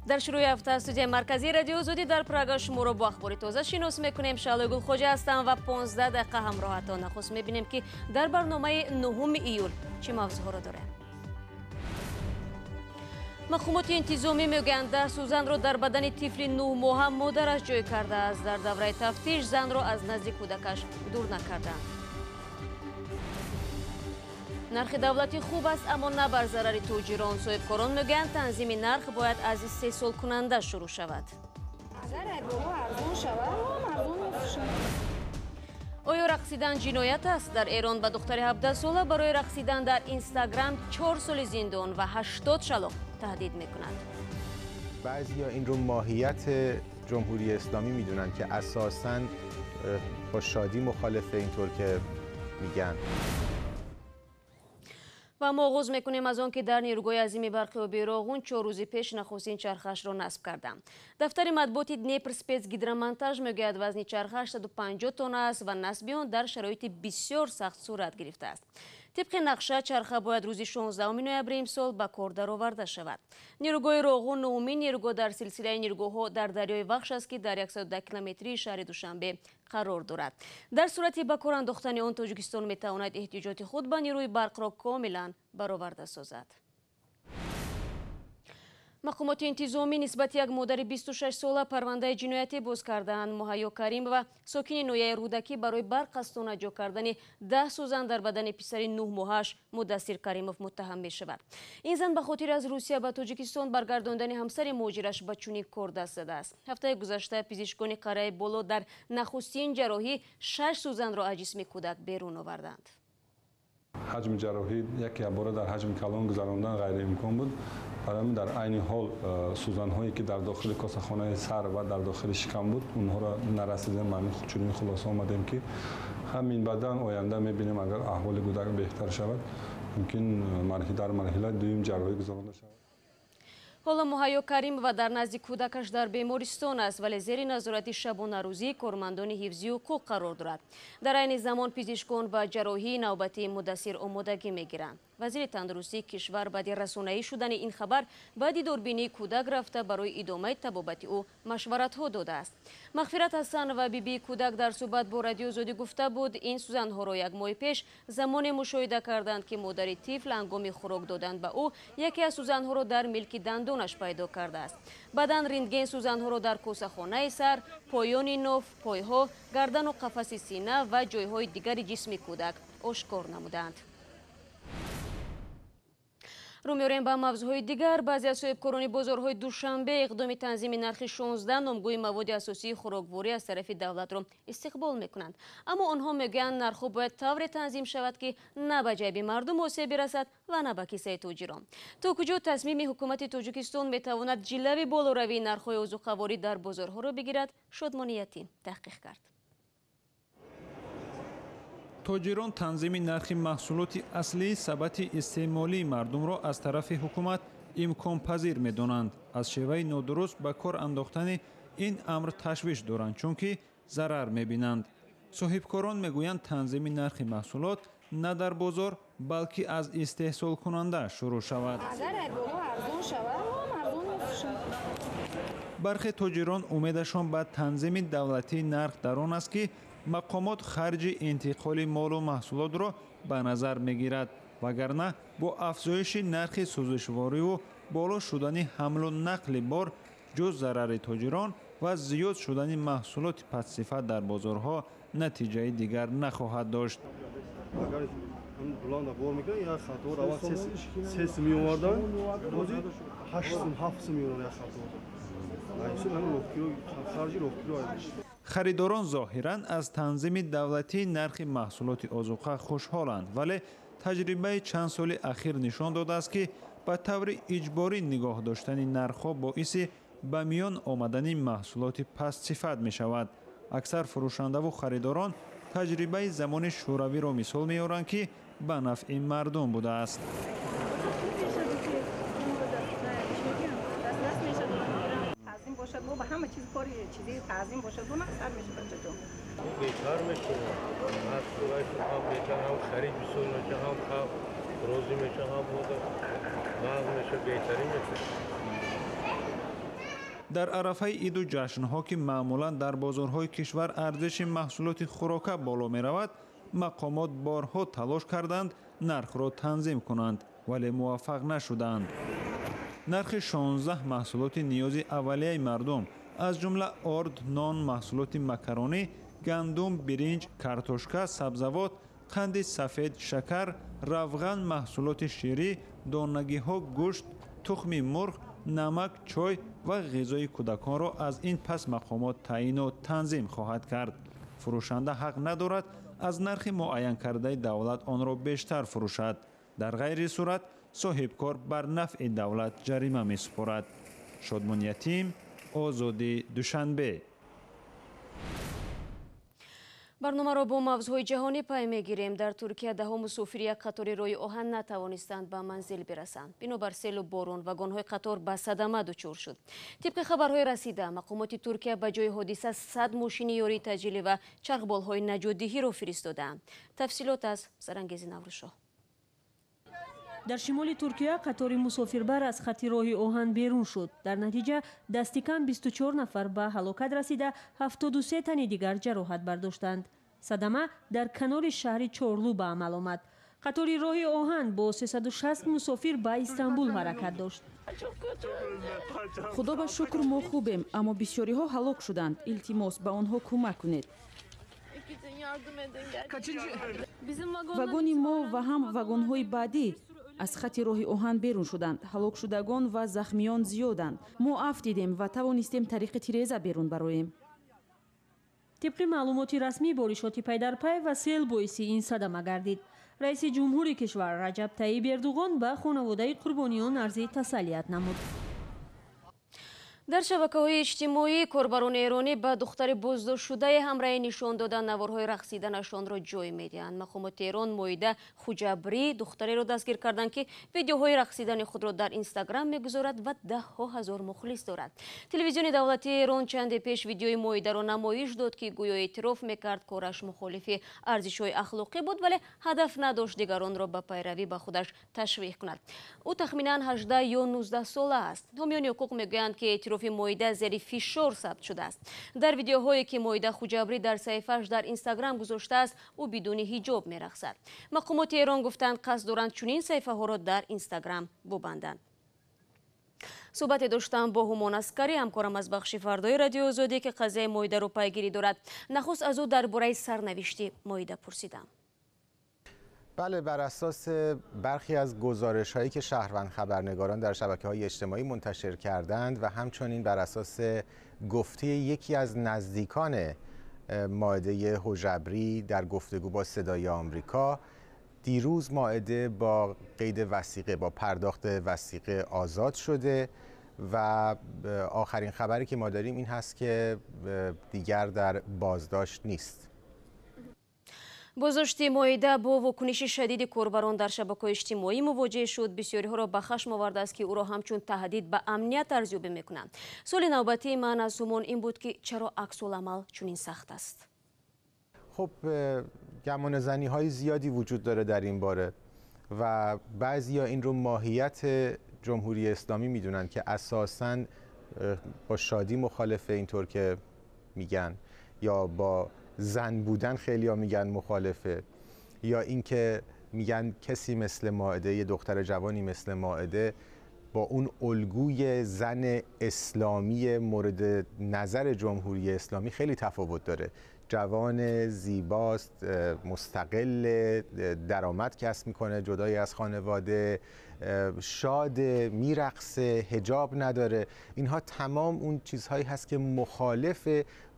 در شروع هفته استودیوی مرکزی رادیو آزادی در پراگ شما با اخبار تازه شناس میکنیم. شعله گلخوجه هستم و 15 دقیقه همراهتان. نخست میبینیم که در برنامه 9 ایول چه موضوعها را داریم. مقامات انتظامی میگویند 10 سوزن را در بدن طفل 9 ماه مادرش جای کرده است. در دوره تفتیش زن را از نزد کودکش دور نکردند. نرخ دولتی خوب است اما نه بر ضرر تاجران. صاحبکاران میگویند تنظیم نرخ باید از 3 سال کننده شروع شود. آیا رقصیدن جنایت است؟ در ایران به دختر 17 ساله برای رقصیدن در اینستاگرام 4 سال زندان و 80 شلاق تهدید میکنند. بعضیا این رو ماهیت جمهوری اسلامی میدونن که اساساً با شادی مخالفه، اینطور که میگن. و ما آغاز میکنیم از آن که در نیروگاه عظیم برق آبی راغون 4 روز پیش نخستین چرخش را نصب کردند. دفتر مطبوعات دنیپرسپیتس گیدرومونتاژ میگوید وزن چرخش 150 تن است و نصب آن در شرایط بسیار سخت صورت گرفته است. طبق نقشه چرخه باید روز 16 نوامبر امسال به کار درآورده شود. نیروگاه راغون نهمین نیروگاه در سلسله نیروگاه‌ها در دریای وخش است که در 110 کیلومتری شهر دوشنبه قرار دارد. در صورت به کار انداختن آن تاجیکستان میتواند احتیاجات خود به نیروی برق را کاملا برآورده سازد. مقامات انتظامی نسبت یک مادر 26 ساله پرونده جنایتی باز کردند. مهیا کریمова ساکن نویه رودکی برای برقصدانه جا کردن 10 سوزن در بدن پسر 9 ماهش مدثر کریمov متهم می شود. این زن به خاطر از روسیه به تاجیکستان برگرداندن همسر مهاجرش به چنین کار دست زده است. هفته گذشته پزشکان قره بالا در نخستین جراحی 6 سوزن را از جسم کودک بیرون آوردند. حجم جراحی یک بار در حجم کلان گذراندن غیر امکان بود. برای در عین حال سوزن هایی که در داخل کاسه‌خانه سر و در داخل شکم بود اونها را نرسیدیم. من چنین خلاصه آمدیم که همین بعداً آینده میبینیم اگر احوال کودک بهتر شود ممکن در مرحله دوم جراحی گذرانده شود. حالا مهیا کریمова در نزد کودکش در بیمارستان است ولی زیر نظارت شبانه روزی کارمندان حفظی حقوق قرار دارد. در این زمان پزشکان و جراحی نوبتی مدثر آمادگی میگیرند. وزیر تندرستی کشور بعد رسانه‌ای شدن این خبر بعد دوربینی کودک رفته برای ادامه طبابت او مشورت ها داده است. مغفرت حسن و بیبی کودک در صحبت با رادیو آزادی گفته بود این سوزن ها را یک ماه پیش زمان مشاهده کردند که مادر طفل هنگام خوراک دادن به او یکی از سوزن ها را در ملک دندانش پیدا کرده است. بعدا رنتگن سوزن ها را در کاسه‌خانه سر، پایان ناف، پایها، گردن و قفس سینه و جایهای دیگر جسم کودک آشکار نمودند. رو می‌آوریم به موضوعهای دیگر. بعضی از صاحبکاران بازارهای دوشنبه اقدام تنظیم نرخ 16 نامگوی مواد اساسی خوراکواری از طرف دولت را استقبال می‌کنند. اما آنها میگویند نرخ باید طوری تنظیم شود که نه به جیب مردم آسیب برسد و نه به کیسه تاجران. تا کجا تصمیم حکومت تاجیکستان میتواند جلوی بالاروی نرخ‌های عضوخواری در بازارها را بگیرد؟ شادمانیتی تحقیق کرد. تاجران تنظیم نرخ محصولات اصلی سبد استعمالی مردم را از طرف حکومت امکان پذیر می‌دانند. از شیوه نادرست به کار انداختن این امر تشویش دارند چون که ضرر می‌بینند. صاحبکاران میگویند تنظیم نرخ محصولات نه در بازار بلکه از استحصال کننده شروع شود. برخی تاجران امیدشان به تنظیم دولتی نرخ در آن است که مقامات خرج انتقال مال و محصولات را به نظر میگیرد وگرنه با افزایش نرخ سوزشواری و بالا شدن حمل و نقل بار جز ضرر تاجران و زیاد شدن محصولات پس‌صفت در بازارها نتیجه دیگر نخواهد داشت. اگر بلند بار میکنه یا خطور اول 3 میوردن روزی 8 7 میوردن خریداران ظاهراً از تنظیم دولتی نرخ محصولات آذوقه خوشحالند ولی تجربه چند سال اخیر نشان داده است که به طور اجباری نگاه داشتن نرخ‌ها باعث به میان آمدن محصولات پس‌صفت می شود. اکثر فروشنده و خریداران تجربه زمان شوروی را مثال می‌آورند که به نفع مردم بوده است. باشد با همه چیز کاری چیزی تعظیم باشد و سر میشه بچه جون بیکار میشه از صورت هم بیکار هم خرید بسون میشه هم روزی میشه هم وضع میشه بهتری میشه дар арафаи иду ҷашнҳо ки маъмулан дар бозорҳои кишвар арзиши маҳсулоти хӯрока боло меравад, мақомот борҳо талош карданд нархро танзим кунанд, вале муваффақ нашуданд. нархи 16 маҳсулоти ниёзи аввалияи мардум аз ҷумла орд, нон, маҳсулоти макаронӣ, гандум, биринҷ, картошка, сабзавот, қанди сафед, шакар, равған, маҳсулоти ширӣ, донагиҳо, гӯшт, тухми мурғ, намак, чой ва ғизои кӯдаконро аз ин пас мақомот таъину танзим хоҳад кард. фурӯшанда ҳақ надорад аз нархи муайян кардаи давлат онро бештар фурӯшад. дар ғайри сурат соҳибкор бар нафъи давлат ҷарима месупорад. шодмон ятим, озодӣ, душанбе. барномаро бо мавзӯи ҷаҳонӣ пай мегирем. дар Туркия даҳо мусофири як қатори роҳи оҳан натавонистанд ба манзил бирасанд. бинобар селу борон вагонҳои қатор ба садама дучор шуд. тибқи хабарҳои расида, мақомоти Туркия ба ҷои ҳодиса 100 мошини ёрии таҷилӣ ва чархболҳои наҷотдиҳиро фиристодаанд. тафсилот аз Сарангези Наврӯзшоҳ. дар шимоли Туркия қатори мусофирбар аз хатти роҳи оҳан берун шуд. дар натиҷа дасти кам 24 нафар ба ҳалокат расида, 73 тани дигар ҷароҳат бардоштанд. садама дар канори шаҳри Чорлу ба амал омад. қатори роҳи оҳан бо 360 мусофир ба Истанбул ҳаракат дошт. худо ба шукр мо хубем, аммо бисёриҳо ҳалок шуданд. илтимос ба онҳо кӯмак кунед. вагони мо ва ҳам вагонҳои баъдӣ аз хатти роҳи оҳан берун шуданд. ҳалокшудагон ва захмиён зиёданд. мо афт дидем ва тавонистем тариқи тиреза берун бароем. тибқи маълумоти расмӣ боришоти пайдарпай ва сел боиси ин садама гардид. раиси ҷумҳури кишвар Раҷаб Таyyib Ердуғон ба хонаводаи қурбониён арзи таsalliят намуд. дар шабакаҳои иҷтимоӣ корбарони эронӣ ба духтари боздоштшудаи ҳамраҳӣ нишон дода наворҳои рақсиданашонро ҷой медиҳанд. мақомоти Эрон Моида Хуҷабрӣ духтареро дастгир карданд ки видеоҳои рақсидани худро дар Инстаграм мегузорад ва даҳҳо ҳазор мухлис дорад. телевизиони давлатии Эрон чанде пеш видеои Моидаро намоиш дод ки гӯё эътироф мекард кораш мухолифи арзишҳои ахлоқӣ буд, вале ҳадаф надошт дигаронро ба пайравӣ ба худаш ташвиқ кунад. ӯ тахминан 18 ё 19 сола аст. ҳомиёни ҳуқуқ мегӯянд ки эътирофи Моида зери фишор сабт шудааст. дар видеоҳое ки Моида Хуҷабрӣ дар саҳифааш дар Инстаграм гузоштааст, ӯ бидуни ҳиҷоб мерақсад. мақомоти Эрон гуфтанд қасд доранд чунин саҳифаҳоро дар Инстаграм бубанданд. суҳбате доштам бо Ҳумон Аскарӣ, ҳамкорам аз бахши фардои Радиои Озодӣ ки қазияи Моидаро пайгирӣ дорад. нахуст аз ӯ дар бораи сарнавишти Моида пурсидам. بله، بر اساس برخی از گزارش‌هایی که شهروند خبرنگاران در شبکه‌های اجتماعی منتشر کردند و همچنین بر اساس گفته یکی از نزدیکان مائده حجبری در گفتگو با صدای آمریکا، دیروز مائده با قید وثیقه، با پرداخت وثیقه آزاد شده و آخرین خبری که ما داریم این هست که دیگر در بازداشت نیست. боздошти Моида бо вокуниши шадиди корбарон дар шабакаҳои иҷтимоӣ мувоҷеҳ шуд. бисёриҳоро ба хашм овардааст ки ӯро ҳамчун таҳдид ба амният арзёбӣ мекунанд. суоли навбатии ман аз Ҳумон ин буд ки чаро аксуламал чунин сахт аст. خب گمانه‌زنی های زیادی وجود داره در این باره و بعضیا این رو ماهیت جمهوری اسلامی میدونن که اساساً با شادی مخالفه، اینطور که میگن، یا با زن بودن خیلی ها میگن مخالفه، یا اینکه میگن کسی مثل مائده، یه دختر جوانی مثل مائده با اون الگوی زن اسلامی مورد نظر جمهوری اسلامی خیلی تفاوت داره. جوان زیباست، مستقل، درآمد کسب میکنه، جدای از خانواده، شاد، میرقصه، حجاب نداره. اینها تمام اون چیزهایی هست که مخالف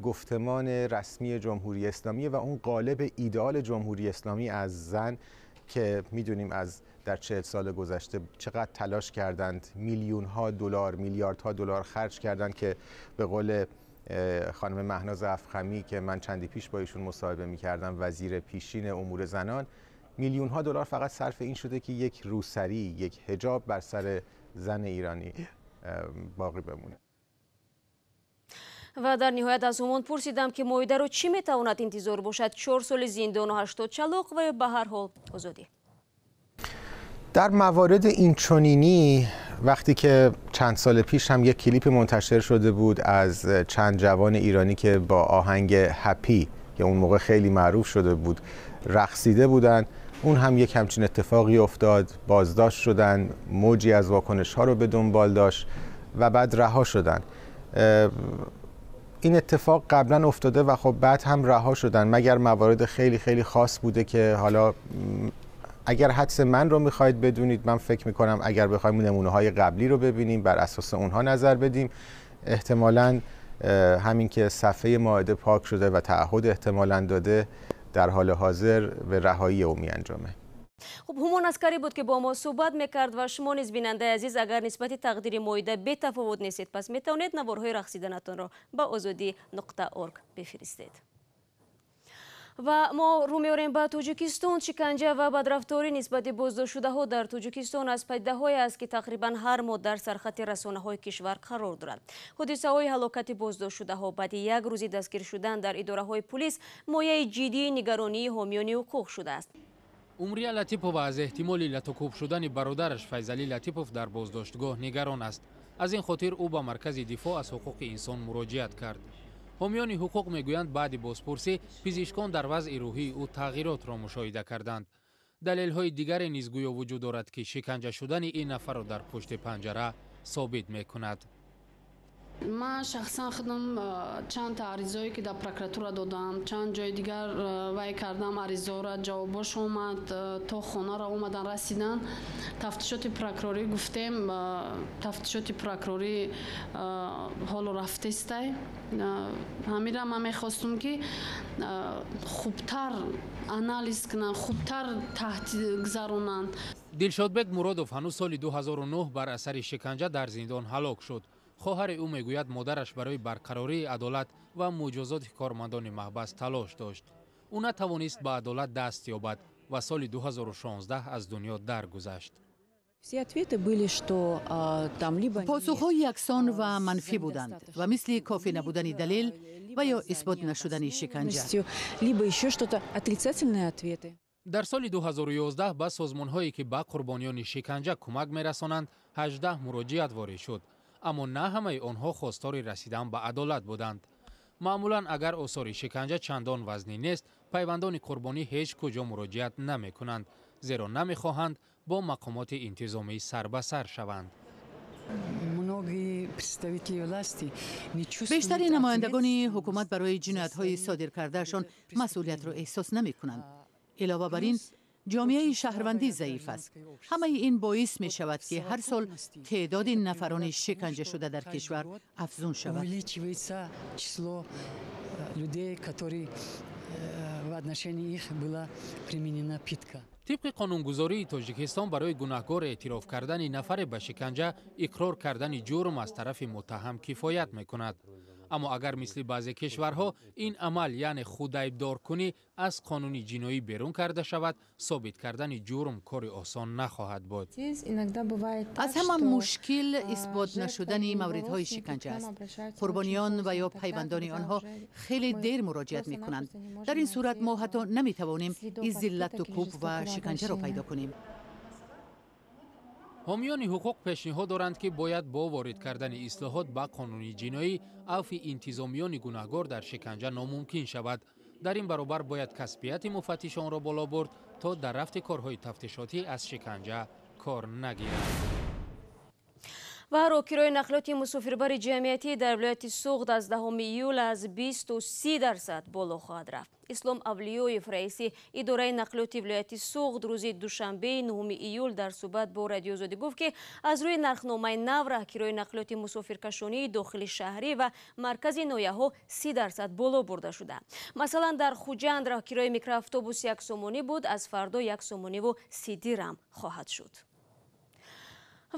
گفتمان رسمی جمهوری اسلامی و اون قالب ایدئال جمهوری اسلامی از زن که میدونیم از در 40 سال گذشته چقدر تلاش کردند، میلیون ها دلار، میلیاردها دلار خرج کردند که به قول خانم مهناز افخمی که من چندی پیش با ایشون مصاحبه می‌کردم، وزیر پیشین امور زنان، میلیون ها دلار فقط صرف این شده که یک روسری، یک حجاب بر سر زن ایرانی باقی بمونه. و در نهایت از همون پرسیدم که مویده چی میتواند انتظار باشد؟ 4 سال زندان و 80 چلاق و به هر حال آزادی. در موارد اینچنینی وقتی که چند سال پیش هم یک کلیپ منتشر شده بود از چند جوان ایرانی که با آهنگ هپی که اون موقع خیلی معروف شده بود رقصیده بودن، اون هم یک همچین اتفاقی افتاد، بازداشت شدن، موجی از واکنش ها رو به دنبال داشت و بعد رها شدن. این اتفاق قبلا افتاده و خب بعد هم رها شدن، مگر موارد خیلی خیلی خاص بوده که حالا اگر حدس من رو میخواید بدونید، من فکر میکنم اگر بخوایم نمونه های قبلی رو ببینیم بر اساس اونها نظر بدیم، احتمالاً همین که صفحه مائده پاک شده و تعهد احتمالاً داده در حال حاضر به رهایی او میانجامه. خب هومان عسکری بود که با ما صحبت میکرد و شما نیز بیننده عزیز اگر نسبت تقدیر مائده بی تفاوت نیستید پس میتونید نوارهای رقصیدنتان را به azadi.org بفرستید. و ما رو میاریم به تاجیکستان. شکنجه و بدرفتاری نسبت بازداشت شده ها در تاجیکستان از پدیده‌هایی است که تقریبا هر ماه در سرخط رسانه‌های کشور قرار دارد. حادثه‌های هلاکت بازداشت شده ها بعد یک روزی دستگیر شدن در اداره‌های پلیس مایه جدی نگرانی حامیان حقوق شده است. عمریا لطیپوف از احتمال لطوکوب شدن برادرش فیضعلی لطیپوف در بازداشتگاه نگران است. از این خاطر او به مرکز دفاع از حقوق انسان مراجعت کرد. حامیان حقوق میگویند بعد بازپرسی پزشکان در وضع روحی او تغییرات را مشاهده کردند. دلیل‌های دیگری نیز گویا وجود دارد که شکنجه شدن این نفر را در پشت پنجره ثابت می‌کند. من شخصا خودم چند تا عریضایی که در پروکراتور دادم، چند جای دیگر وای کردم، عریضا را جوابش اومد، تا خانه را اومدن رسیدن. تفتیشات پروکوروری گفتیم تفتیشات پروکوروری حال رفته است. همین را من میخواستم که خوبتر آنالیز کنن، خوبتر تحقیق گذارونند. دلشادبک مرادوف هنوز سال 2009 بر اثر شکنجه در زندان هلاک شد. خواهر او میگوید مادرش برای برقراری عدالت و مجازات کارمندان محبس تلاش داشت. او نتوانست به عدالت دست یابد و سال 2016 از دنیا درگذشت. پاسخ‌های یکسان و منفی بودند و مثل کافی نبودن دلیل و یا اثبات نشدن شکنجه. در سال 2011 با سازمان‌هایی که به قربانیان شکنجه کمک می‌رسانند 18 مراجعت وارد شد، اما نه همه آنها خواستار رسیدن به عدالت بودند. معمولاً اگر آثار شکنجه چندان وزنی نیست، پیوندان قربانی هیچ کجا مراجعت نمی‌کنند، زیرا نمی‌خواهند با مقامات انتظامی سر به سر شوند. بیشتر نمایندگان حکومت برای جنایت‌های صادر کردهشان مسئولیت را احساس نمی‌کنند. علاوه بر این جامعه شهروندی ضعیف است. همه این باعث می شود که هر سال تعداد نفران شکنجه شده در کشور افزون شود. طبق قانونگذاری تاجیکستان برای گناهکار اعتراف کردن نفر به شکنجه اقرار کردن جرم از طرف متهم کفایت می کند. اما اگر مثل بعضی کشورها این عمل یعنی خودعیبدار کنی از قانون جنایی بیرون کرده شود، ثابت کردن جرم کار آسان نخواهد بود. از همان مشکل اثبات نشدن موردهای شکنجه است. قربانیان و یا پیوندان آنها خیلی دیر مراجعت می کنند. در این صورت ما حتی نمی توانیم این ذلت و کوب و شکنجه را پیدا کنیم. حامیان حقوق پیشنهاد دارند که باید با وارد کردن اصلاحات به قانون جنایی عفو انتظامیان گناهکار در شکنجه ناممکن شود. در این برابر باید کسبیت مفتشان را بالا برد تا در رفت کارهای تفتیشاتی از شکنجه کار نگیرد. و کرایه نقلات مسافربر جمعیتی در ولایت سوغد از 10 ایول از 20 تا 30% بالا خواهد رفت. اسلام اولیویف رئیس اداره نقلات ولایت سوغد روز دوشنبه 9 ایول در صحبت با رادیو آزادی گفت که از روی نرخنامه نو کرایه نقلات مسافرکشانی داخل شهری و مرکز نایه‌ها 30% بالا برده شده. مثلا در خوجند کرایه میکرواتوبوس 1 سومانی بود، از فردا 1 سومانی و 30 درم خواهد شد.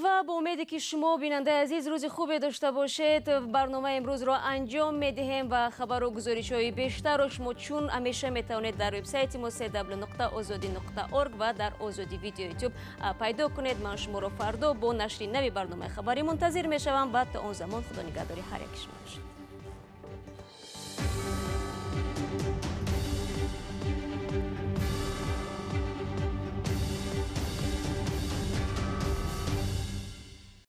و با امیدی که شما بیننده عزیز روز خوبی داشته باشید، برنامه امروز را انجام میدهیم و خبر و گزارش های بیشتر را شما چون همیشه میتوانید در وبسایت ما www.azadi.org و در آزادی ویدیو یوتیوب پیدا کنید. من شما را فردا با نشر نوی برنامه خبری منتظر میشوم. بعد تا اون زمان خدا نگهداری هر یک شما باشید.